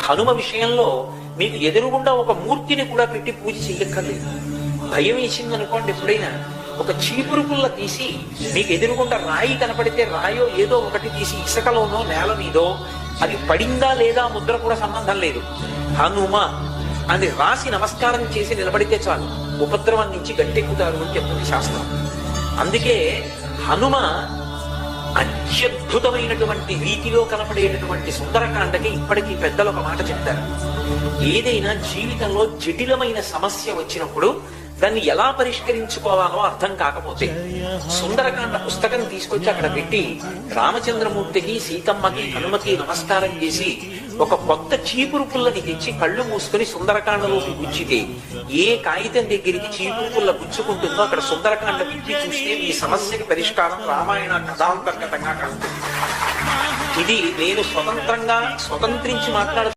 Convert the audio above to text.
హనుమ విషయంలో మీకు ఎదురుగుండా ఒక మూర్తిని కూడా పెట్టి పూజ చెయ్యక్కర్లేదు. భయం వేసింది అనుకోండి, ఎప్పుడైనా ఒక చీపురు పుల్ల తీసి మీకు ఎదురుగుండా రాయి కనపడితే రాయో ఏదో ఒకటి తీసి ఇసుకలోనో నేల మీదో అది పడిందా లేదా ముద్ర కూడా సంబంధం లేదు, హనుమ అని రాసి నమస్కారం చేసి నిలబడితే చాలు, ఉపద్రవం నుంచి గట్టెక్కుతారు అని చెప్తుంది శాస్త్రం. అందుకే హనుమ అత్యద్భుతమైనటువంటి రీతిలో కనపడేటటువంటి సుందరకాండకి ఇప్పటికీ పెద్దలు ఒక మాట చెప్తారు. ఏదైనా జీవితంలో జటిలమైన సమస్య వచ్చినప్పుడు దాన్ని ఎలా పరిష్కరించుకోవాలో అర్థం కాకపోతే సుందరకాండ పుస్తకం తీసుకొచ్చి అక్కడ పెట్టి రామచంద్రమూర్తికి, సీతమ్మకి, హనుమకి నమస్కారం చేసి ఒక కొత్త చీపురు పుల్లని తెచ్చి కళ్ళు మూసుకొని సుందరకాండలోకి గుచ్చితే ఏ కాగితం దగ్గరికి చీపురు పుల్ల గుచ్చుకుంటుందో అక్కడ సుందరకాండ విప్పి చూస్తే ఈ సమస్యకి పరిష్కారం రామాయణ కథాంతర్గతంగా కలుగుతుంది. ఇది నేను స్వతంత్రించి మాట్లాడుతూ